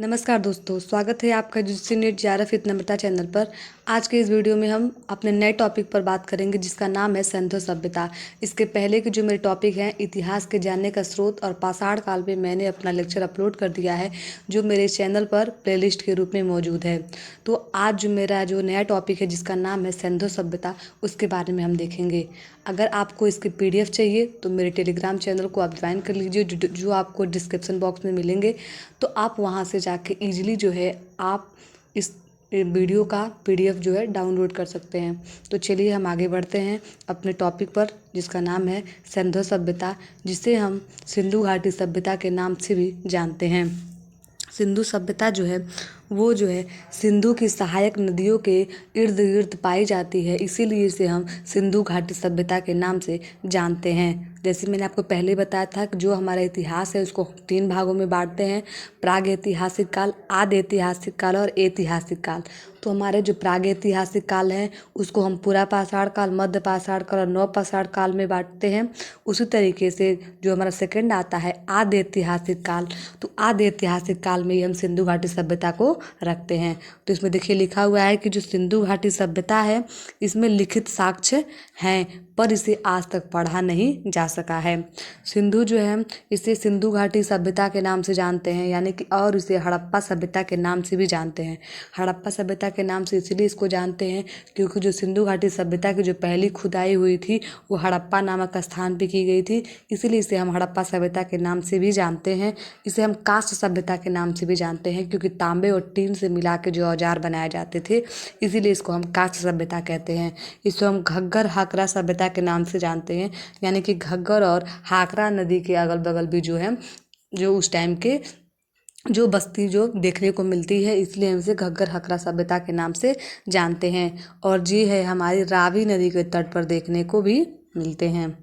नमस्कार दोस्तों, स्वागत है आपका जिससे नेट JRF इतना चैनल पर। आज के इस वीडियो में हम अपने नए टॉपिक पर बात करेंगे जिसका नाम है सिंधु सभ्यता। इसके पहले के जो मेरे टॉपिक हैं इतिहास के जानने का स्रोत और पाषाण काल में मैंने अपना लेक्चर अपलोड कर दिया है जो मेरे चैनल पर प्लेलिस्ट के रूप में मौजूद है। तो आज जो मेरा जो नया टॉपिक है जिसका नाम है सिंधु सभ्यता, उसके बारे में हम देखेंगे। अगर आपको इसके PDF चाहिए तो मेरे टेलीग्राम चैनल को आप ज्वाइन कर लीजिए जो आपको डिस्क्रिप्शन बॉक्स में मिलेंगे। तो आप वहाँ से जाके ईजिली जो है आप इस वीडियो का PDF जो है डाउनलोड कर सकते हैं। तो चलिए हम आगे बढ़ते हैं अपने टॉपिक पर जिसका नाम है सिंधु सभ्यता, जिसे हम सिंधु घाटी सभ्यता के नाम से भी जानते हैं। सिंधु सभ्यता जो है वो जो है सिंधु की सहायक नदियों के इर्द गिर्द पाई जाती है, इसीलिए इसे हम सिंधु घाटी सभ्यता के नाम से जानते हैं। जैसे मैंने आपको पहले बताया था कि जो हमारा इतिहास है उसको 3 भागों में बांटते हैं, प्राग ऐतिहासिक काल, आदि ऐतिहासिक काल और ऐतिहासिक काल। तो हमारे जो प्राग ऐतिहासिक काल है उसको हम पूरा पाषाण काल, मध्य पाषाण काल और नव पाषाण काल में बांटते हैं। उसी तरीके से जो हमारा सेकंड आता है आदि ऐतिहासिक काल, तो आदि ऐतिहासिक काल में ही हम सिंधु घाटी सभ्यता को रखते हैं। तो इसमें देखिए लिखा हुआ है कि जो सिंधु घाटी सभ्यता है इसमें लिखित साक्ष्य हैं पर इसे आज तक पढ़ा नहीं जा सका है। सिंधु जो है इसे सिंधु घाटी सभ्यता के नाम से जानते हैं, यानी कि और इसे हड़प्पा सभ्यता के नाम से भी जानते हैं। हड़प्पा सभ्यता के नाम से इसलिए इसको जानते हैं क्योंकि जो सिंधु घाटी सभ्यता की जो पहली खुदाई हुई थी वो हड़प्पा नामक स्थान पे की गई थी, इसीलिए इसे हम हड़प्पा सभ्यता के नाम से भी जानते हैं। इसे हम काष्ठ सभ्यता के नाम से भी जानते हैं क्योंकि तांबे और टीन से मिला के जो औजार बनाए जाते थे, इसीलिए इसको हम काष्ठ सभ्यता कहते हैं। इसको हम घग्गर हाकरा सभ्यता के नाम से जानते हैं, यानी कि घग्गर और हाकरा नदी के अगल बगल भी जो है जो उस टाइम के जो बस्ती जो देखने को मिलती है, इसलिए हम इसे घग्गर हकरा सभ्यता के नाम से जानते हैं। और ये है हमारी रावी नदी के तट पर देखने को भी मिलते हैं।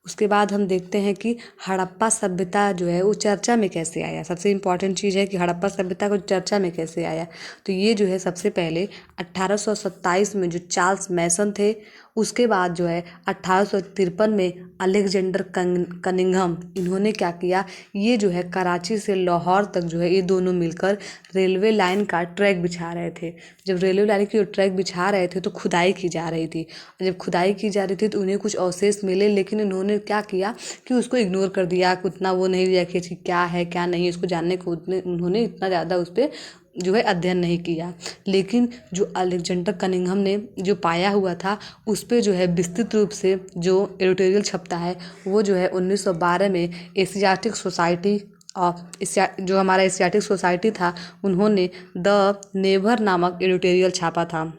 उसके बाद हम देखते हैं कि हड़प्पा सभ्यता जो है वो चर्चा में कैसे आया। सबसे इम्पॉर्टेंट चीज़ है कि हड़प्पा सभ्यता को चर्चा में कैसे आया। तो ये जो है सबसे पहले 1827 में जो चार्ल्स मैसन थे, उसके बाद जो है 1853 में अलेक्जेंडर कनिंघम, इन्होंने क्या किया, ये जो है कराची से लाहौर तक जो है ये दोनों मिलकर रेलवे लाइन का ट्रैक बिछा रहे थे। जब रेलवे लाइन की ट्रैक बिछा रहे थे तो खुदाई की जा रही थी। जब खुदाई की जा रही थी तो उन्हें कुछ अवशेष मिले, लेकिन इन्होंने क्या किया कि उसको इग्नोर कर दिया, उतना वो नहीं लिया कि क्या है क्या नहीं, इसको जानने को उन्होंने इतना ज़्यादा उस पर जो है अध्ययन नहीं किया। लेकिन जो अलेक्जेंडर कनिंघम ने जो पाया हुआ था उस पर जो है विस्तृत रूप से जो एडिटोरियल छपता है वो जो है 1912 में एशियाटिक सोसाइटी जो हमारा एशियाटिक सोसाइटी था, उन्होंने द नेवर नामक एडिटोरियल छापा था।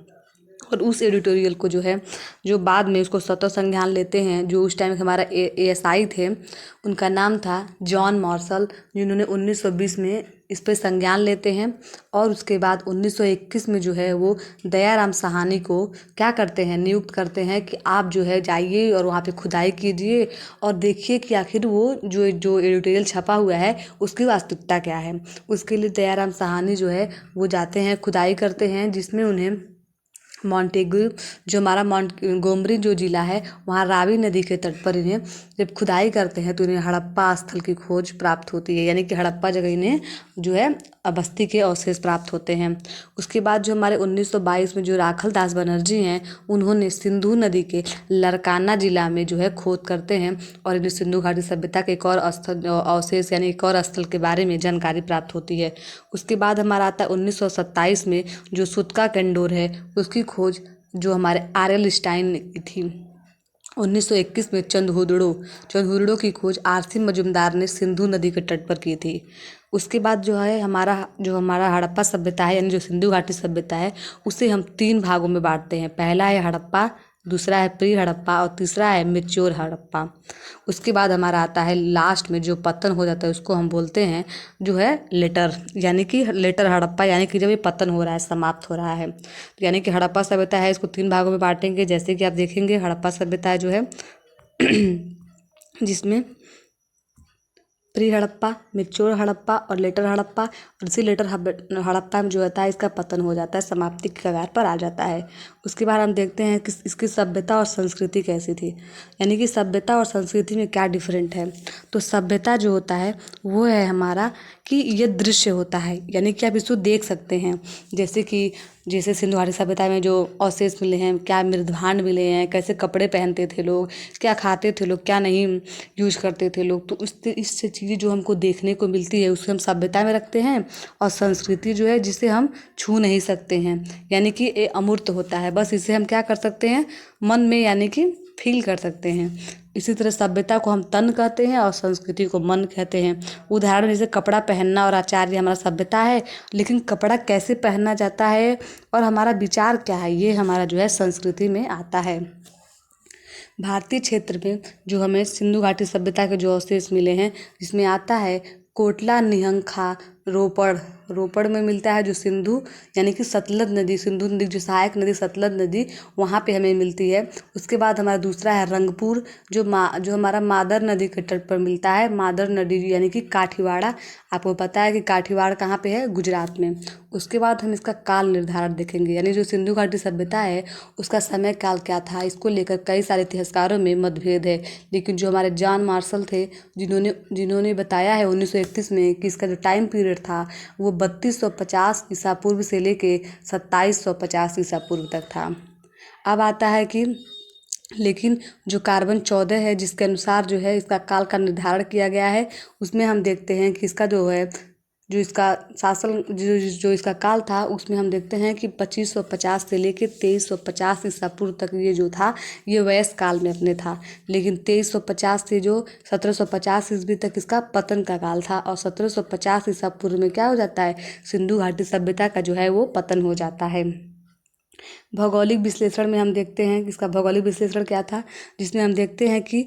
और उस एडिटोरियल को जो है जो बाद में उसको स्वतः संज्ञान लेते हैं, जो उस टाइम हमारा ASI थे, उनका नाम था जॉन मार्शल, जिन्होंने 1920 में इस पर संज्ञान लेते हैं। और उसके बाद 1921 में जो है वो दयाराम साहनी को क्या करते हैं, नियुक्त करते हैं कि आप जो है जाइए और वहाँ पे खुदाई कीजिए और देखिए कि आखिर वो जो एडिटोरियल छपा हुआ है उसकी वास्तविकता क्या है। उसके लिए दयाराम साहनी जो है वो जाते हैं, खुदाई करते हैं, जिसमें उन्हें मॉन्टेगू जो हमारा गोमरी जो ज़िला है वहाँ रावी नदी के तट पर इन्हें जब खुदाई करते हैं तो इन्हें हड़प्पा स्थल की खोज प्राप्त होती है, यानी कि हड़प्पा जगह इन्हें जो है बस्ती के अवशेष प्राप्त होते हैं। उसके बाद जो हमारे 1922 में जो राखल दास बनर्जी हैं, उन्होंने सिंधु नदी के लरकाना जिला में जो है खोद करते हैं और इन्हें सिंधु घाटी सभ्यता के एक और स्थल अवशेष यानी एक और स्थल के बारे में जानकारी प्राप्त होती है। उसके बाद हमारा आता है 1927 में जो सुतका कंडोर है उसकी खोज जो हमारे RL स्टाइन ने की थी। 1921 में चंदहुदड़ो की खोज RC मजुमदार ने सिंधु नदी के तट पर की थी। उसके बाद जो है हमारा हड़प्पा सभ्यता है, यानी जो सिंधु घाटी सभ्यता है, उसे हम 3 भागों में बांटते हैं। पहला है हड़प्पा, दूसरा है प्री हड़प्पा और तीसरा है मेच्योर हड़प्पा। उसके बाद हमारा आता है लास्ट में जो पतन हो जाता है उसको हम बोलते हैं जो है लेटर, यानी कि लेटर हड़प्पा, यानी कि जब ये पतन हो रहा है, समाप्त हो रहा है। यानी कि हड़प्पा सभ्यता है, इसको 3 भागों में बांटेंगे। जैसे कि आप देखेंगे हड़प्पा सभ्यता जो है जिसमें प्री हड़प्पा, मेच्योर हड़प्पा और लेटर हड़प्पा, और इसी लेटर हड़प्पा में जो होता है इसका पतन हो जाता है, समाप्ति के कगार पर आ जाता है। उसके बाद हम देखते हैं कि इसकी सभ्यता और संस्कृति कैसी थी, यानी कि सभ्यता और संस्कृति में क्या डिफरेंट है। तो सभ्यता जो होता है वो है हमारा कि ये दृश्य होता है, यानी कि आप इसको देख सकते हैं। जैसे सिंधु घाटी सभ्यता में जो अवशेष मिले हैं, क्या मृदभांड मिले हैं, कैसे कपड़े पहनते थे लोग, क्या खाते थे लोग, क्या नहीं यूज करते थे लोग, तो इससे चीज़ें जो हमको देखने को मिलती है उसको हम सभ्यता में रखते हैं। और संस्कृति जो है जिसे हम छू नहीं सकते हैं, यानी कि ये अमूर्त होता है, बस इसे हम क्या कर सकते हैं, मन में यानी कि फील कर सकते हैं। इसी तरह सभ्यता को हम तन कहते हैं और संस्कृति को मन कहते हैं। उदाहरण जैसे कपड़ा पहनना और आचार, ये हमारा सभ्यता है, लेकिन कपड़ा कैसे पहनना जाता है और हमारा विचार क्या है, ये हमारा जो है संस्कृति में आता है। भारतीय क्षेत्र में जो हमें सिंधु घाटी सभ्यता के जो अवशेष मिले हैं, जिसमें आता है कोटला निहंखा रोपड़ में मिलता है, जो सिंधु यानी कि सतलज नदी, सिंधु नदी जो सहायक नदी सतलज नदी, वहाँ पे हमें मिलती है। उसके बाद हमारा दूसरा है रंगपुर, जो हमारा मादर नदी के तट पर मिलता है। मादर नदी यानी कि काठीवाड़ा, आपको पता है कि काठीवाड़ कहाँ पे है, गुजरात में। उसके बाद हम इसका काल निर्धारण देखेंगे, यानी जो सिंधु घाटी सभ्यता है उसका समय काल क्या था, इसको लेकर कई सारे इतिहासकारों में मतभेद है। लेकिन जो हमारे जॉन मार्शल थे, जिन्होंने बताया है 1931 में कि इसका जो टाइम पीरियड था वो 3250 ईसा पूर्व से लेके 2750 ईसा पूर्व तक था। अब आता है कि लेकिन जो कार्बन 14 है, जिसके अनुसार जो है इसका काल का निर्धारण किया गया है, उसमें हम देखते हैं कि इसका जो है जो इसका शासन जो इसका काल था, उसमें हम देखते हैं कि 2550 से लेके 2350 ईसा पूर्व तक ये जो था ये वयस्क काल में अपने था। लेकिन 2350 से जो 1750 ईस्वी तक इसका पतन का काल था, और 1750 ईसा पूर्व में क्या हो जाता है, सिंधु घाटी सभ्यता का जो है वो पतन हो जाता है। भौगोलिक विश्लेषण में हम देखते हैं कि इसका भौगोलिक विश्लेषण क्या था, जिसमें हम देखते हैं कि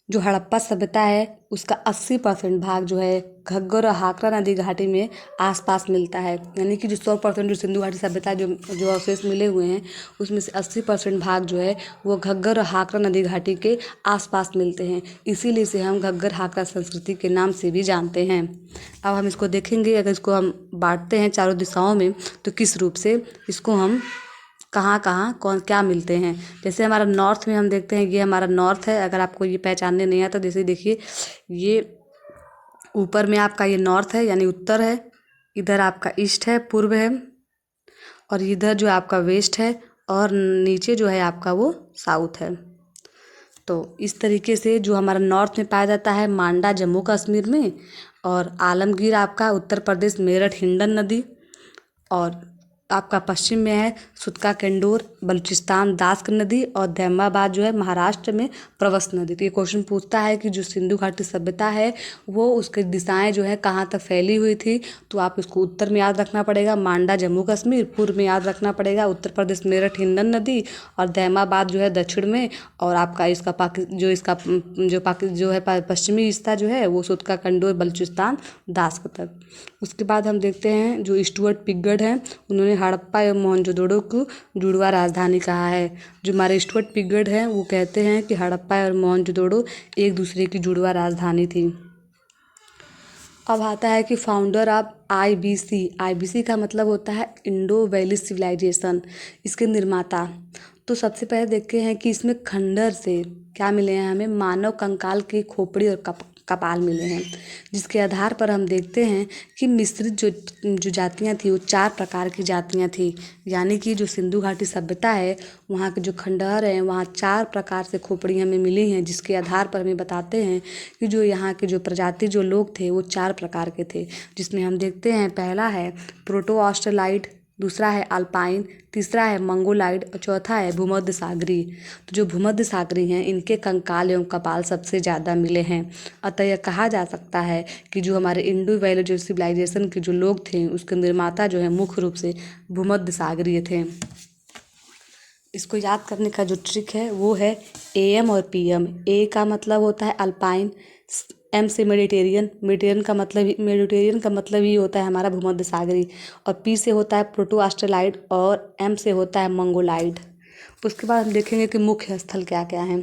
जो हड़प्पा सभ्यता है उसका 80% भाग जो है घग्गर और हाकरा नदी घाटी में आसपास मिलता है, यानी कि जो 100% जो सिंधु घाटी सभ्यता जो अवशेष मिले हुए हैं उसमें से 80% भाग जो है वो घग्गर और हाकरा नदी घाटी के आसपास मिलते हैं। इसीलिए इसे हम घग्गर हाकरा संस्कृति के नाम से भी जानते हैं। अब हम इसको देखेंगे, अगर इसको हम बांटते हैं चारों दिशाओं में तो किस रूप से इसको हम कहाँ कौन क्या मिलते हैं। जैसे हमारा नॉर्थ में हम देखते हैं, ये हमारा नॉर्थ है। अगर आपको ये पहचानने नहीं आता, जैसे देखिए ये ऊपर में आपका ये नॉर्थ है यानी उत्तर है, इधर आपका ईस्ट है पूर्व है, और इधर जो आपका वेस्ट है, और नीचे जो है आपका वो साउथ है। तो इस तरीके से जो हमारा नॉर्थ में पाया जाता है मांडा जम्मू कश्मीर में, और आलमगीर आपका उत्तर प्रदेश मेरठ हिंडन नदी, और आपका पश्चिम में है सुतका केंडोर बलूचिस्तान दास्क नदी, और दैमाबाद जो है महाराष्ट्र में प्रवस नदी। तो ये क्वेश्चन पूछता है कि जो सिंधु घाटी सभ्यता है वो उसकी दिशाएं जो है कहाँ तक फैली हुई थी, तो आप इसको उत्तर में याद रखना पड़ेगा मांडा जम्मू कश्मीर, पूर्व में याद रखना पड़ेगा उत्तर प्रदेश मेरठ हिंडन नदी, और दैमाबाद जो है दक्षिण में, और आपका इसका जो है पश्चिमी हिस्सा जो है वो सुतका केंडोर बलूचिस्तान दास्क तक। उसके बाद हम देखते हैं जो स्टुअर्ट पिगॉट हैं, उन्होंने हड़प्पा एवं मोहनजोदड़ो को जुड़वा राजधानी कहा है। जो हमारे स्टुअर्ट पिगॉट हैं वो कहते हैं कि हड़प्पा और मोहनजोदड़ो एक दूसरे की जुड़वा राजधानी थी। अब आता है कि फाउंडर ऑफ आईबीसी का मतलब होता है इंडो वैली सिविलाइजेशन, इसके निर्माता। तो सबसे पहले देखते हैं कि इसमें खंडर से क्या मिले हैं, हमें मानव कंकाल की खोपड़ी और कपाल मिले हैं, जिसके आधार पर हम देखते हैं कि मिश्रित जो जातियाँ थी वो 4 प्रकार की जातियाँ थी। यानी कि जो सिंधु घाटी सभ्यता है वहाँ के जो खंडहर हैं वहाँ 4 प्रकार से खोपड़ी हमें मिली हैं, जिसके आधार पर हमें बताते हैं कि जो यहाँ के जो प्रजाति जो लोग थे वो 4 प्रकार के थे। जिसमें हम देखते हैं पहला है प्रोटो ऑस्ट्रेलाइड, दूसरा है अल्पाइन, तीसरा है मंगोलाइड, और चौथा है भूमध्य सागरी। तो जो भूमध्य सागरी हैं इनके कंकाल एवं कपाल सबसे ज़्यादा मिले हैं। अतः यह कहा जा सकता है कि जो हमारे इंडो वैली जो सिविलाइजेशन के जो लोग थे उसके निर्माता जो है मुख्य रूप से भूमध्य सागरीय थे। इसको याद करने का जो ट्रिक है वो है AM और PM। ए का मतलब होता है अल्पाइन, M से मेडिटेरियन का मतलब ही होता है हमारा भूमध्य सागरी, और P से होता है प्रोटो ऑस्ट्रेलाइड, और M से होता है मंगोलाइड। उसके बाद हम देखेंगे कि मुख्य स्थल क्या क्या हैं।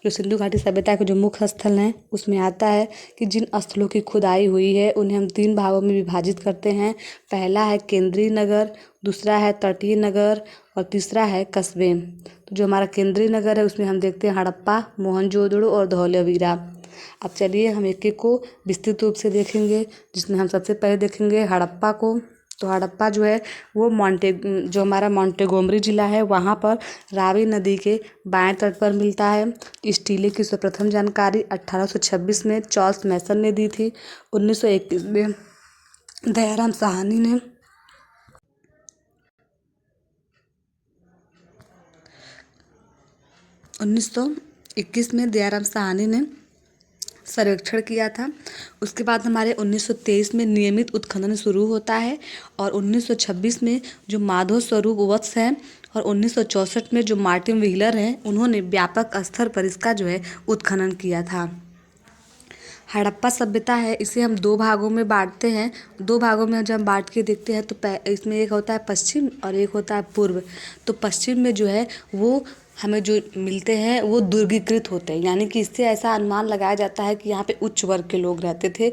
जो सिंधु घाटी सभ्यता के जो मुख्य स्थल हैं उसमें आता है कि जिन स्थलों की खुदाई हुई है उन्हें हम 3 भागों में विभाजित करते हैं। पहला है केंद्रीय नगर, दूसरा है तटीय नगर, और तीसरा है कस्बे। तो जो हमारा केंद्रीय नगर है उसमें हम देखते हैं हड़प्पा, मोहनजोदड़ो और धौलावीरा। अब चलिए हम एक एक को विस्तृत रूप से देखेंगे, जिसमें हम सबसे पहले देखेंगे हड़प्पा को। तो हड़प्पा जो है वो जो हमारा मोंटेगोमरी जिला है वहाँ पर रावी नदी के बाएं तट पर मिलता है। इस टीले की सर्वप्रथम जानकारी 1826 में चार्ल्स मैसन ने दी थी। 1921 में दयाराम साहनी ने 1921 में दयाराम साहनी ने सर्वेक्षण किया था। उसके बाद हमारे 1923 में नियमित उत्खनन शुरू होता है और 1926 में जो माधव स्वरूप वत्स है और 1964 में जो मार्टिन व्हीलर है उन्होंने व्यापक स्तर पर इसका जो है उत्खनन किया था। हड़प्पा सभ्यता है, इसे हम दो भागों में बांटते हैं। दो भागों में जब हम बांट के देखते हैं तो इसमें एक होता है पश्चिम और एक होता है पूर्व। तो पश्चिम में जो है वो हमें जो मिलते हैं वो दुर्गीकृत होते हैं, यानी कि इससे ऐसा अनुमान लगाया जाता है कि यहाँ पे उच्च वर्ग के लोग रहते थे।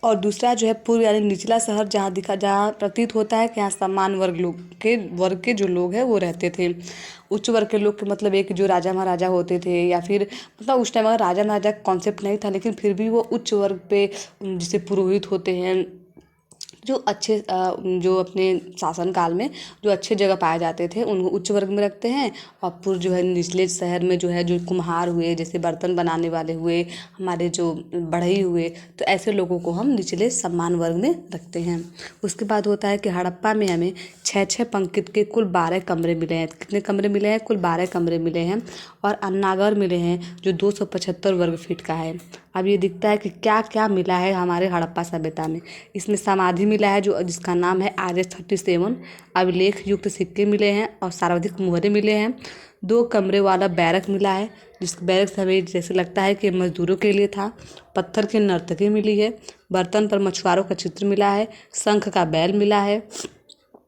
और दूसरा जो है पूर्व यानी निचला शहर, जहाँ प्रतीत होता है कि यहाँ समान वर्ग के जो लोग हैं वो रहते थे। उच्च वर्ग के लोग के मतलब एक जो राजा महाराजा होते थे, या फिर मतलब उस टाइम अगर राजा महाराजा कॉन्सेप्ट नहीं था, लेकिन फिर भी वो उच्च वर्ग पे जिसे पुरोहित होते हैं, जो अच्छे जो अपने शासन काल में जो अच्छे जगह पाए जाते थे उनको उच्च वर्ग में रखते हैं। और पूर्व जो है निचले शहर में जो है जो कुम्हार हुए, जैसे बर्तन बनाने वाले हुए, हमारे जो बढ़ई हुए, तो ऐसे लोगों को हम निचले सम्मान वर्ग में रखते हैं। उसके बाद होता है कि हड़प्पा में हमें 6 पंक्ति के कुल 12 कमरे मिले हैं। कितने कमरे मिले हैं? कुल 12 कमरे मिले हैं। और अन्नागर मिले हैं जो 275 वर्ग फीट का है। अब ये दिखता है कि क्या क्या मिला है हमारे हड़प्पा सभ्यता में। इसमें समाधि मिला है जिसका नाम है RS-37। अभिलेख युक्त सिक्के मिले हैं और सर्वाधिक मुहरे मिले हैं। 2 कमरे वाला बैरक मिला है, जिस बैरक से हमें जैसे लगता है कि मजदूरों के लिए था। पत्थर की नर्तकी मिली है। बर्तन पर मछुआरों का चित्र मिला है। शंख का बैल मिला है।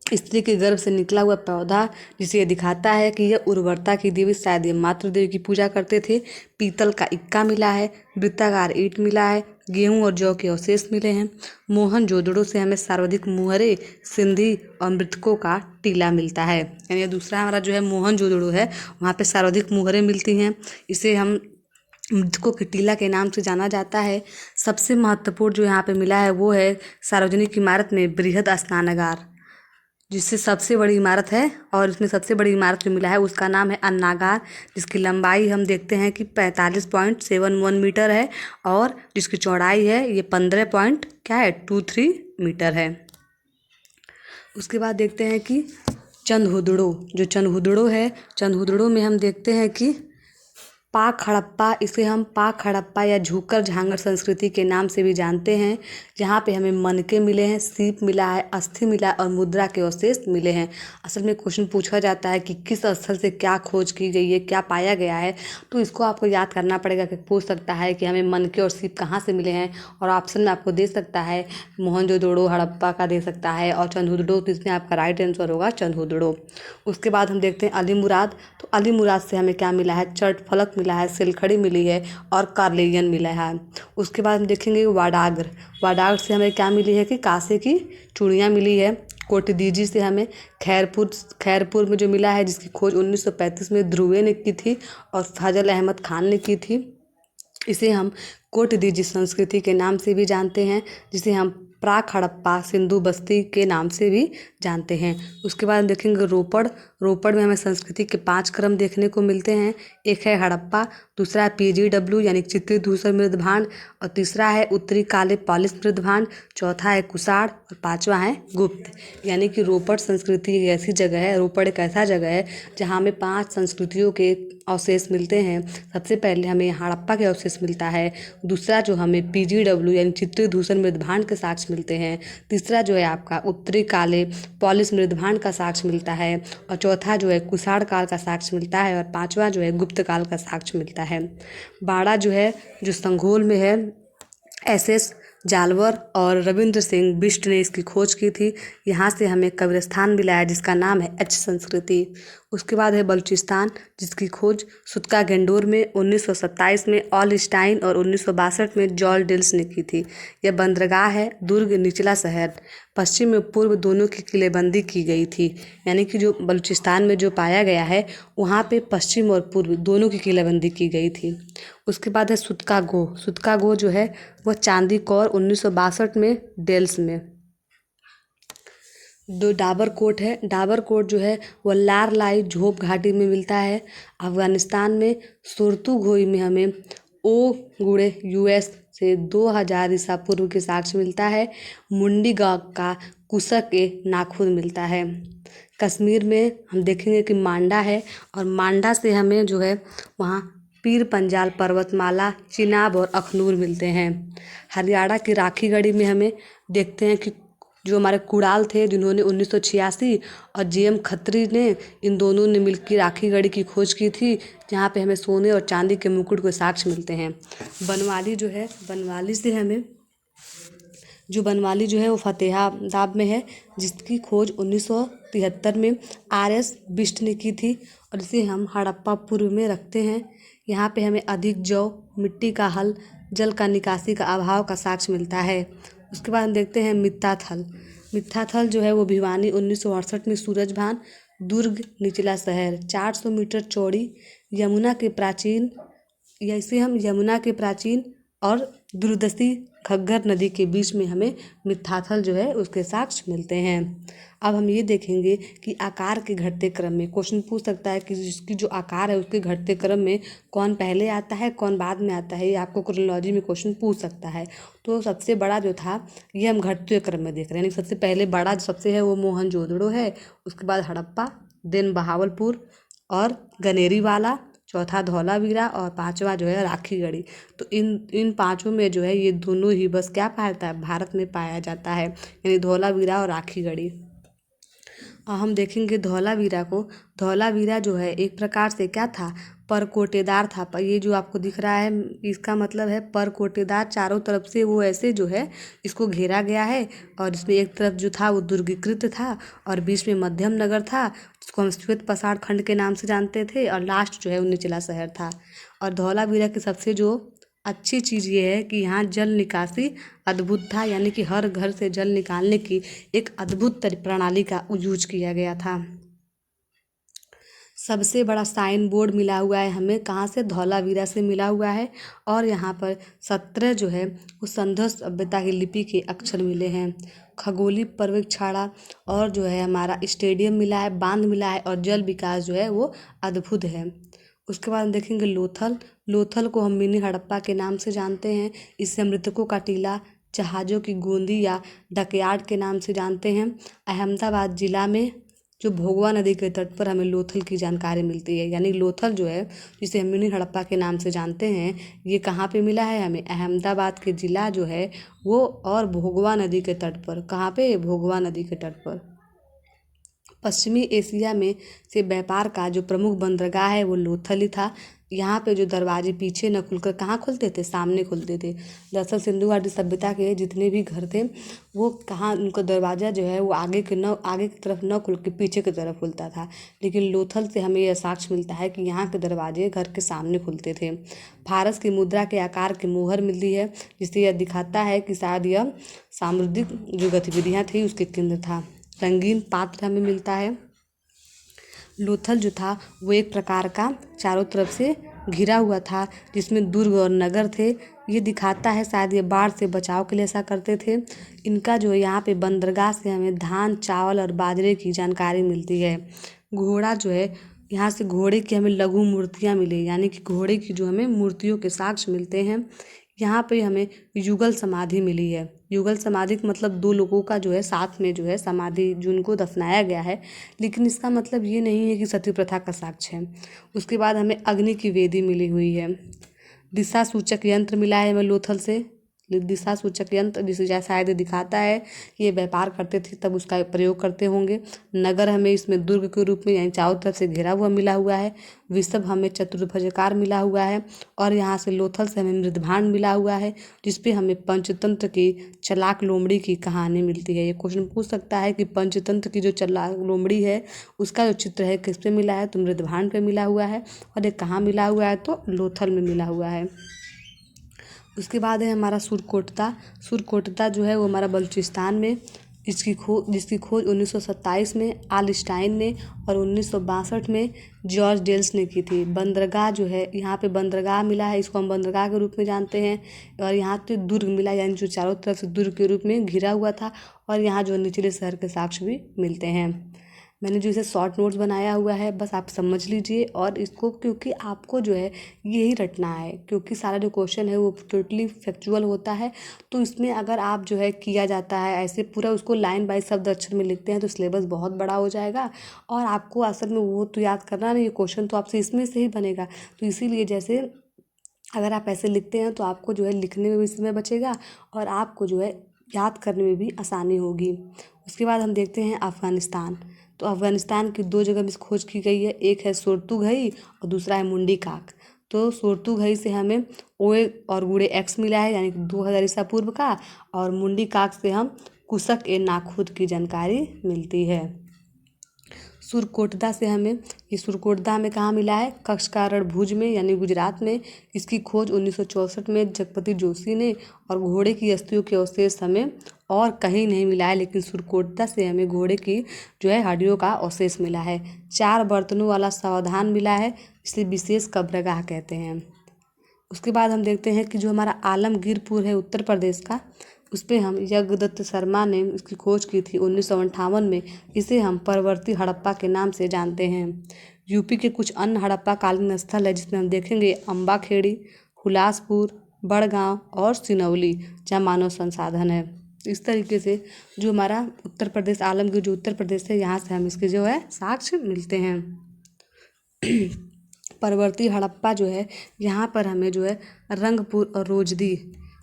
स्त्री के गर्भ से निकला हुआ पौधा, जिसे ये दिखाता है कि यह उर्वरता की देवी, शायद ये मातृ देवी की पूजा करते थे। पीतल का इक्का मिला है। वृत्ताकार ईंट मिला है। गेहूं और जौ के अवशेष मिले हैं। मोहनजोदड़ो से हमें सर्वाधिक मुहरे, सिंधी और मृतकों का टीला मिलता है। यानी दूसरा हमारा जो है मोहनजोदड़ो है, वहाँ पे सर्वाधिक मुहरे मिलती हैं। इसे हम मृतकों के टीला के नाम से जाना जाता है। सबसे महत्वपूर्ण जो यहाँ पे मिला है वो है सार्वजनिक इमारत में बृहद स्नानागार, जिससे सबसे बड़ी इमारत है। और इसमें सबसे बड़ी इमारत जो मिला है उसका नाम है अन्नागार, जिसकी लंबाई हम देखते हैं कि 45.71 मीटर है और जिसकी चौड़ाई है ये 15.23 मीटर है। उसके बाद देखते हैं कि चंदहुदड़ो है, चंदहुदड़ो में हम देखते हैं कि पाक हड़प्पा, इसे हम पाक हड़प्पा या झूकर झांगर संस्कृति के नाम से भी जानते हैं। जहाँ पे हमें मनके मिले हैं, सीप मिला है, अस्थि मिला और मुद्रा के अवशेष मिले हैं। असल में क्वेश्चन पूछा जाता है कि किस स्थल से क्या खोज की गई है, क्या पाया गया है, तो इसको आपको याद करना पड़ेगा। कि पूछ सकता है कि हमें मनके और सीप कहाँ से मिले हैं, और ऑप्शन में आपको दे सकता है मोहनजोदड़ो हड़प्पा का दे सकता है और चंदहुदड़ो, तो इसमें आपका राइट आंसर होगा चंदहुदड़ो। उसके बाद हम देखते हैं अली मुराद। तो अली मुराद से हमें क्या मिला है? चट फलक मिला है, सिलखड़ी मिली है और कार्लेयन मिला है। उसके बाद हम देखेंगे वाडागर से हमें क्या मिली है? कि कांसे की चूड़ियाँ मिली है। कोटदीजी से हमें खैरपुर में जो मिला है, जिसकी खोज 1935 में ध्रुवे ने की थी और फजल अहमद खान ने की थी। इसे हम कोटदीजी संस्कृति के नाम से भी जानते हैं, जिसे हम प्राक हड़प्पा सिंधु बस्ती के नाम से भी जानते हैं। उसके बाद देखेंगे रोपड़ में हमें संस्कृति के 5 क्रम देखने को मिलते हैं। एक है हड़प्पा, दूसरा है PGW यानी चित्रित धूसर मृदभांड, और तीसरा है उत्तरी काले पॉलिश मृदभांड, चौथा है कुषाण और 5वां है गुप्त। यानी कि रोपड़ संस्कृति एक ऐसी जगह है, रोपड़ एक ऐसा जगह है जहाँ हमें 5 संस्कृतियों के अवशेष मिलते हैं। सबसे पहले हमें हड़प्पा के अवशेष मिलता है। दूसरा जो हमें PGW यानी चित्रित धूसर मृदभांड के साक्ष्य मिलते हैं। तीसरा जो है आपका उत्तरी काले पॉलिश मृदभांड का साक्ष्य मिलता है, और चौथा जो है कुषाण काल का साक्ष्य मिलता है, और 5वां जो है गुप्त काल का साक्ष्य मिलता है। बाड़ा जो है जो संघोल में है, SS जालवर और रविंद्र सिंह बिष्ट ने इसकी खोज की थी। यहाँ से हमें कब्रिस्तान मिला है जिसका नाम है H संस्कृति। उसके बाद है बलूचिस्तान, जिसकी खोज सुत्का गेंडोर में 1927 में ऑलस्टाइन और 1962 में जॉल डिल्स ने की थी। यह बंदरगाह है, दुर्ग, निचला शहर, पश्चिम और पूर्व दोनों की किलेबंदी की गई थी। यानी कि जो बलूचिस्तान में जो पाया गया है वहाँ पे पश्चिम और पूर्व दोनों की किलेबंदी की गई थी। उसके बाद है सुतका गोह। सुतका गोह जो है वह चांदी कौर 1962 में डेल्स में। दो डाबर कोट है। डाबर कोट जो है वह लार लाई झोप घाटी में मिलता है। अफगानिस्तान में सुरतुघोई में हमें ओ गुड़े यूएस से 2000 ईसा पूर्व के साक्ष्य मिलता है। मुंडी गांव का कुशक ए नाखून मिलता है। कश्मीर में हम देखेंगे कि मांडा है और मांडा से हमें जो है वहाँ पीर पंजाल पर्वतमाला, चिनाब और अखनूर मिलते हैं। हरियाणा की राखी गढ़ी में हमें देखते हैं कि जो हमारे कुड़ाल थे जिन्होंने 1986 और जेएम खत्री ने इन दोनों ने मिलकर राखी गढ़ी की खोज की थी, जहाँ पे हमें सोने और चांदी के मुकुट के साक्ष्य मिलते हैं। बनवाली जो है बनवाली जो है वो फतेहाबाद में है, जिसकी खोज 1973 में आरएस बिष्ट ने की थी और इसे हम हड़प्पा पूर्व में रखते हैं। यहाँ पे हमें अधिक जौ, मिट्टी का हल, जल का निकासी का अभाव का साक्ष्य मिलता है। उसके बाद हम देखते हैं मित्ताथल। मित्ताथल जो है वो भिवानी 1968 में सूरजभान, दुर्ग निचला शहर 400 मीटर चौड़ी, यमुना के प्राचीन और दुर्दशी घग्गर नदी के बीच में हमें मित्ताथल जो है उसके साक्ष्य मिलते हैं। अब हम ये देखेंगे कि आकार के घटते क्रम में क्वेश्चन पूछ सकता है कि जिसकी जो आकार है उसके घटते क्रम में कौन पहले आता है कौन बाद में आता है, ये आपको क्रोनोलॉजी में क्वेश्चन पूछ सकता है। तो सबसे बड़ा जो था ये हम घटते क्रम में देख रहे हैं, यानी सबसे पहले बड़ा जो सबसे है वो मोहनजोदड़ो है, उसके बाद हड़प्पा, देन बहावलपुर और गनेरीवाला, चौथा धौलावीरा और पांचवा जो है राखी गढ़ी। तो इन पांचों में जो है ये दोनों ही बस क्या पाता है भारत में पाया जाता है, यानी धौलावीरा और राखी गढ़ी। और हम देखेंगे धौलावीरा को। धौलावीरा जो है एक प्रकार से क्या था, परकोटेदार था। पर ये जो आपको दिख रहा है इसका मतलब है परकोटेदार, चारों तरफ से वो ऐसे जो है इसको घेरा गया है और इसमें एक तरफ जो था वो दुर्गीकृत था और बीच में मध्यम नगर था जिसको हम श्वेत पसाड़ खंड के नाम से जानते थे और लास्ट जो है वो निचला शहर था। और धौलावीरा की सबसे जो अच्छी चीज़ ये है कि यहाँ जल निकासी अद्भुत था, यानी कि हर घर से जल निकालने की एक अद्भुत प्रणाली का यूज किया गया था। सबसे बड़ा साइन बोर्ड मिला हुआ है हमें कहाँ से, धौलावीरा से मिला हुआ है और यहाँ पर 17 जो है वो सिंधु सभ्यता की लिपि के अक्षर मिले हैं। खगोली पर्यवेक्षाड़ा और जो है हमारा स्टेडियम मिला है, बांध मिला है और जल विकास जो है वो अद्भुत है। उसके बाद हम देखेंगे लोथल को हम मिनी हड़प्पा के नाम से जानते हैं। इसे मृतकों का टीला, जहाज़ों की गोंदी या डकयार्ड के नाम से जानते हैं। अहमदाबाद जिला में जो भोगवा नदी के तट पर हमें लोथल की जानकारी मिलती है, यानी लोथल जो है जिसे हम मिनी हड़प्पा के नाम से जानते हैं, ये कहाँ पे मिला है हमें, अहमदाबाद के जिला जो है वो और भोगवा नदी के तट पर। कहाँ पे, भोगवा नदी के तट पर। पश्चिमी एशिया में से व्यापार का जो प्रमुख बंदरगाह है वो लोथल ही था। यहाँ पे जो दरवाजे पीछे न खुलकर कहाँ खुलते थे, सामने खुलते थे। दरअसल सिंधु घाटी सभ्यता के जितने भी घर थे वो कहाँ, उनका दरवाज़ा जो है वो आगे की तरफ न खुल के पीछे की तरफ खुलता था, लेकिन लोथल से हमें यह साक्ष्य मिलता है कि यहाँ के दरवाजे घर के सामने खुलते थे। फारस की मुद्रा के आकार की मोहर मिलती है जिससे यह दिखाता है कि शायद यह सामुद्रिक जो गतिविधियाँ थी उसके केंद्र था। रंगीन पात्र हमें मिलता है। लोथल जो था वो एक प्रकार का चारों तरफ से घिरा हुआ था जिसमें दुर्ग और नगर थे। ये दिखाता है शायद ये बाढ़ से बचाव के लिए ऐसा करते थे। इनका जो यहाँ पे बंदरगाह से हमें धान, चावल और बाजरे की जानकारी मिलती है। घोड़ा जो है, यहाँ से घोड़े की हमें लघु मूर्तियाँ मिली, यानी कि घोड़े की जो हमें मूर्तियों के साक्ष्य मिलते हैं। यहाँ पे हमें युगल समाधि मिली है। युगल समाधि का मतलब दो लोगों का जो है साथ में जो है समाधि जिनको दफनाया गया है, लेकिन इसका मतलब ये नहीं है कि सती प्रथा का साक्ष्य है। उसके बाद हमें अग्नि की वेदी मिली हुई है। दिशा सूचक यंत्र मिला है हमें लोथल से। दिशा सूचक यंत्र जिसे शायद दिखाता है कि ये व्यापार करते थे तब उसका प्रयोग करते होंगे। नगर हमें इसमें दुर्ग के रूप में यानी चारों तरफ से घिरा हुआ मिला हुआ है। विषभ हमें चतुर्भुजाकार मिला हुआ है और यहाँ से लोथल से हमें मृदभांड मिला हुआ है जिसपे हमें पंचतंत्र की चलाक लोमड़ी की कहानी मिलती है। ये क्वेश्चन पूछ सकता है कि पंचतंत्र की जो चलाक लोमड़ी है उसका जो चित्र है किस पे मिला है, तो मृदभांड पे मिला हुआ है और ये कहाँ मिला हुआ है, तो लोथल में मिला हुआ है। उसके बाद है हमारा सुरकोटता। सुरकोटता जो है वो हमारा बलूचिस्तान में जिसकी खोज 1927 में आलस्टाइन ने और 1962 में जॉर्ज डेल्स ने की थी। बंदरगाह जो है, यहाँ पे बंदरगाह मिला है, इसको हम बंदरगाह के रूप में जानते हैं। और यहाँ पे दुर्ग मिला, यानी जो चारों तरफ से दुर्ग के रूप में घिरा हुआ था। और यहाँ जो निचले शहर के साक्ष्य भी मिलते हैं। मैंने जो इसे शॉर्ट नोट्स बनाया हुआ है, बस आप समझ लीजिए और इसको, क्योंकि आपको जो है यही रटना है, क्योंकि सारा जो क्वेश्चन है वो टोटली फैक्चुअल होता है। तो इसमें अगर आप जो है किया जाता है ऐसे पूरा उसको लाइन बाय शब्द अक्षर में लिखते हैं तो सिलेबस बहुत बड़ा हो जाएगा और आपको असल में वो तो याद करना नहीं, ये क्वेश्चन तो आपसे इसमें से ही बनेगा। तो इसीलिए जैसे अगर आप ऐसे लिखते हैं तो आपको जो है लिखने में भी समय बचेगा और आपको जो है याद करने में भी आसानी होगी। उसके बाद हम देखते हैं अफ़गानिस्तान। तो अफ़गानिस्तान की 2 जगह में खोज की गई है, एक है सोर्तुघई और दूसरा है मुंडी काक। तो सोर्तुघई से हमें ओए और गुड़े एक्स मिला है, यानी कि 2000 ईसा पूर्व का, और मुंडी काक से हम कुशक ए नाखुद की जानकारी मिलती है। सुरकोटदा से हमें, ये सुरकोटदा हमें कहाँ मिला है, कक्षकारण भुज में यानी गुजरात में। इसकी खोज 1964 में जगपति जोशी ने, और घोड़े की अस्थियों के अवशेष हमें और कहीं नहीं मिला है, लेकिन सुरकोटदा से हमें घोड़े की जो है हड्डियों का अवशेष मिला है। 4 बर्तनों वाला सावधान मिला है, इसलिए विशेष कब्रगाह कहते हैं। उसके बाद हम देखते हैं कि जो हमारा आलमगीरपुर है उत्तर प्रदेश का, उस पर हम यज्ञदत्त शर्मा ने इसकी खोज की थी 1958 में। इसे हम परवर्ती हड़प्पा के नाम से जानते हैं। यूपी के कुछ अन्य हड़प्पा कालीन स्थल है जिसमें हम देखेंगे अम्बाखेड़ी, हुलासपुर, बड़गांव और सिनौली, जहाँ मानव संसाधन है। इस तरीके से जो हमारा उत्तर प्रदेश, आलमगीर जो उत्तर प्रदेश है, यहाँ से हम इसके जो है साक्ष्य मिलते हैं। परवर्ती हड़प्पा जो है, यहाँ पर हमें जो है रंगपुर और रोजदी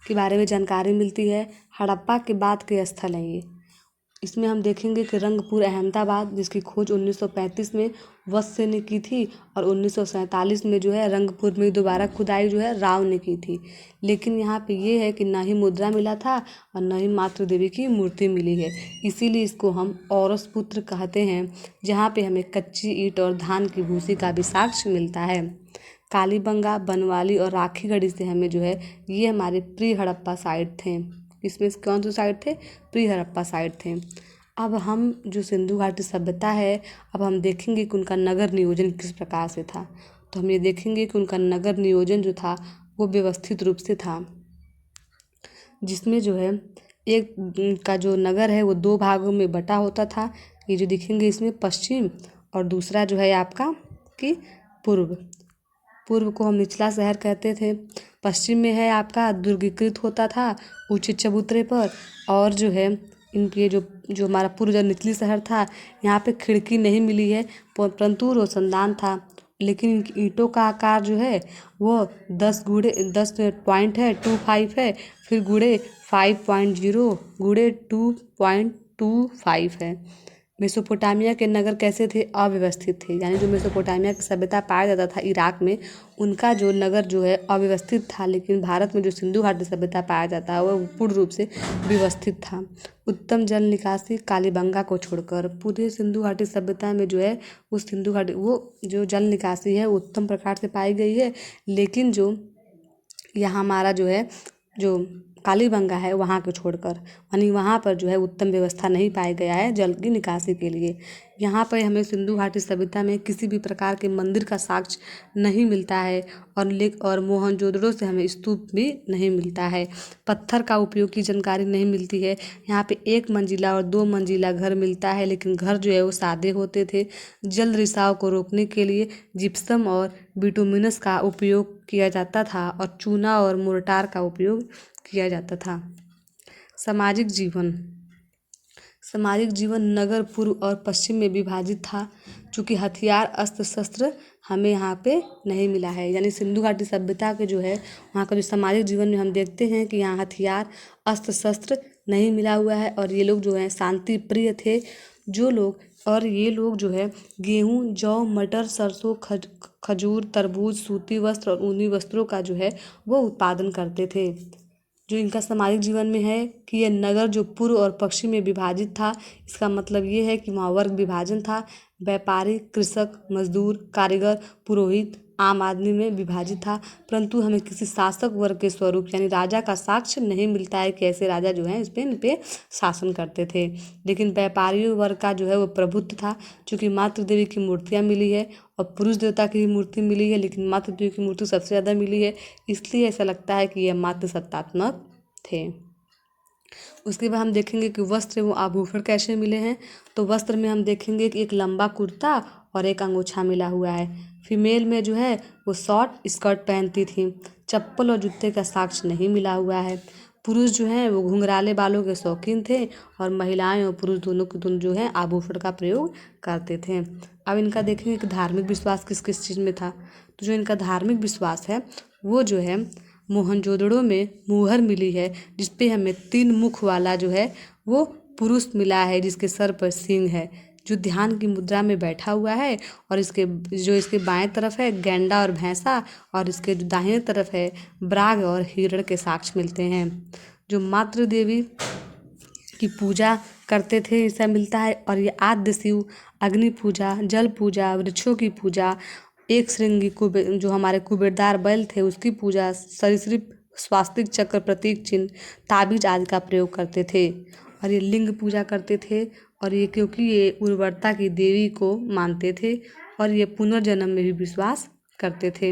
के बारे में जानकारी मिलती है। हड़प्पा के बाद के स्थल हैं ये। इसमें हम देखेंगे कि रंगपुर अहमदाबाद, जिसकी खोज 1935 में वत्स्य ने की थी, और 1947 में जो है रंगपुर में दोबारा खुदाई जो है राव ने की थी। लेकिन यहाँ पे ये है कि ना ही मुद्रा मिला था और ना ही मातृ देवी की मूर्ति मिली है, इसीलिए इसको हम औरस पुत्र कहते हैं, जहाँ पे हमें कच्ची ईंट और धान की भूसी का भी साक्ष्य मिलता है। कालीबंगा, बनवाली और राखीगढ़ी से हमें जो है ये हमारे प्री हड़प्पा साइट थे। इसमें कौन से साइट थे, प्री हड़प्पा साइट थे। अब हम जो सिंधु घाटी सभ्यता है, अब हम देखेंगे कि उनका नगर नियोजन किस प्रकार से था। तो हम ये देखेंगे कि उनका नगर नियोजन जो था वो व्यवस्थित रूप से था, जिसमें जो है एक का जो नगर है वो 2 भागों में बटा होता था। ये जो दिखेंगे इसमें पश्चिम, और दूसरा जो है आपका कि पूर्व। पूर्व को हम निचला शहर कहते थे। पश्चिम में है आपका दुर्गीकृत होता था ऊंचे चबूतरे पर, और जो है इनके जो हमारा पूर्व जो निचली शहर था, यहाँ पे खिड़की नहीं मिली है परंतु रोशनदान था। लेकिन इनकी ईंटों का आकार जो है वो 10 पॉइंट है 25 है, फिर गुड़े 5.0 गुड़े 2.25 है। मेसोपोटामिया के नगर कैसे थे, अव्यवस्थित थे, यानी जो मेसोपोटामिया की सभ्यता पाया जाता था इराक में, उनका जो नगर जो है अव्यवस्थित था। लेकिन भारत में जो सिंधु घाटी सभ्यता पाया जाता है वह पूर्ण रूप से व्यवस्थित था। उत्तम जल निकासी कालीबंगा को छोड़कर पूरे सिंधु घाटी सभ्यता में जो है उस सिंधु घाटी वो जो जल निकासी है उत्तम प्रकार से पाई गई है। लेकिन जो यहाँ हमारा जो है जो कालीबंगा है वहाँ को छोड़कर, यानी वहाँ पर जो है उत्तम व्यवस्था नहीं पाया गया है जल की निकासी के लिए। यहाँ पर हमें सिंधु घाटी सभ्यता में किसी भी प्रकार के मंदिर का साक्ष्य नहीं मिलता है, और मोहनजोदड़ो से हमें स्तूप भी नहीं मिलता है। पत्थर का उपयोग की जानकारी नहीं मिलती है। यहाँ पे 1 मंजिला और 2 मंजिला घर मिलता है, लेकिन घर जो है वो सादे होते थे। जल रिसाव को रोकने के लिए जिप्सम और बिटुमिनस का उपयोग किया जाता था, और चूना और मोर्टार का उपयोग किया जाता था। सामाजिक जीवन नगर पूर्व और पश्चिम में विभाजित था। चूँकि हथियार, अस्त्र शस्त्र हमें यहाँ पे नहीं मिला है, यानी सिंधु घाटी सभ्यता के जो है वहाँ का जो सामाजिक जीवन में हम देखते हैं कि यहाँ हथियार, अस्त्र शस्त्र नहीं मिला हुआ है, और ये लोग जो है शांति प्रिय थे और ये लोग जो है गेहूँ, जौ, मटर, सरसों, खजूर, तरबूज, सूती वस्त्र और ऊनी वस्त्रों का जो है वो उत्पादन करते थे। जो इनका सामाजिक जीवन में है कि यह नगर जो पूर्व और पश्चिम में विभाजित था, इसका मतलब ये है कि वहाँ वर्ग विभाजन था। व्यापारी, कृषक, मजदूर, कारीगर, पुरोहित, आम आदमी में विभाजित था, परंतु हमें किसी शासक वर्ग के स्वरूप यानी राजा का साक्ष्य नहीं मिलता है कि ऐसे राजा जो हैं इन पे शासन करते थे। लेकिन व्यापारी वर्ग का जो है वो प्रभुत्व था। चूँकि मातृ देवी की मूर्तियाँ मिली है और पुरुष देवता की भी मूर्ति मिली है, लेकिन मातृ देवी की मूर्ति सबसे ज़्यादा मिली है, इसलिए ऐसा लगता है कि यह मातृसत्तात्मक थे। उसके बाद हम देखेंगे कि वस्त्र एवं आभूषण कैसे मिले हैं। तो वस्त्र में हम देखेंगे कि एक लंबा कुर्ता और एक अंगोछा मिला हुआ है। फीमेल में जो है वो शॉर्ट स्कर्ट पहनती थी। चप्पल और जूते का साक्ष्य नहीं मिला हुआ है। पुरुष जो हैं वो घुंघराले बालों के शौकीन थे और महिलाएं और पुरुष दोनों के दोनों जो हैं आभूषण का प्रयोग करते थे। अब इनका देखेंगे कि धार्मिक विश्वास किस किस चीज़ में था। तो जो इनका धार्मिक विश्वास है वो जो है मोहनजोदड़ो में मुहर मिली है, जिसपे हमें 3 मुख वाला जो है वो पुरुष मिला है, जिसके सर पर सींग है, जो ध्यान की मुद्रा में बैठा हुआ है। और इसके बाएं तरफ है गैंडा और भैंसा, और इसके जो दाहिने तरफ है ब्राग और हिरण के साक्ष्य मिलते हैं। जो मातृ देवी की पूजा करते थे ऐसा मिलता है। और ये आद्य शिव, अग्नि पूजा, जल पूजा, वृक्षों की पूजा, एक श्रृंगी जो हमारे कुबेरदार बैल थे उसकी पूजा, सरीसृप, स्वास्तिक चक्र, प्रतीक चिन्ह, ताबीज आदि का प्रयोग करते थे। और ये लिंग पूजा करते थे, और ये क्योंकि ये उर्वरता की देवी को मानते थे, और ये पुनर्जन्म में भी विश्वास करते थे।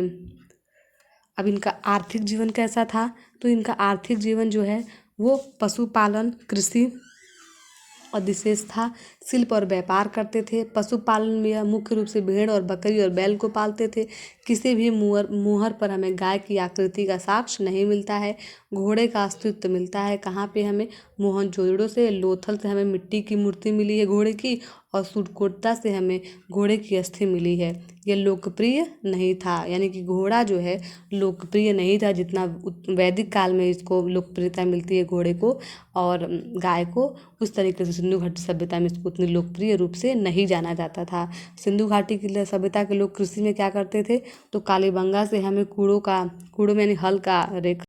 अब इनका आर्थिक जीवन कैसा था। तो इनका आर्थिक जीवन जो है वो पशुपालन, कृषि और विशेष था। शिल्प और व्यापार करते थे। पशुपालन में यह मुख्य रूप से भेड़ और बकरी और बैल को पालते थे। किसी भी मुहर पर हमें गाय की आकृति का साक्ष्य नहीं मिलता है। घोड़े का अस्तित्व मिलता है कहाँ पे हमें, मोहनजोदड़ो से। लोथल से हमें मिट्टी की मूर्ति मिली है घोड़े की, और सुरकोटा से हमें घोड़े की अस्थि मिली है। यह लोकप्रिय नहीं था, यानी कि घोड़ा जो है लोकप्रिय नहीं था जितना वैदिक काल में इसको लोकप्रियता मिलती है घोड़े को और गाय को, उस तरीके से सिंधु घाटी सभ्यता में इसको उतनी लोकप्रिय रूप से नहीं जाना जाता था। सिंधु घाटी की सभ्यता के लोग कृषि में क्या करते थे, तो कालीबंगा से हमें कूड़ों में यानी हल का रेख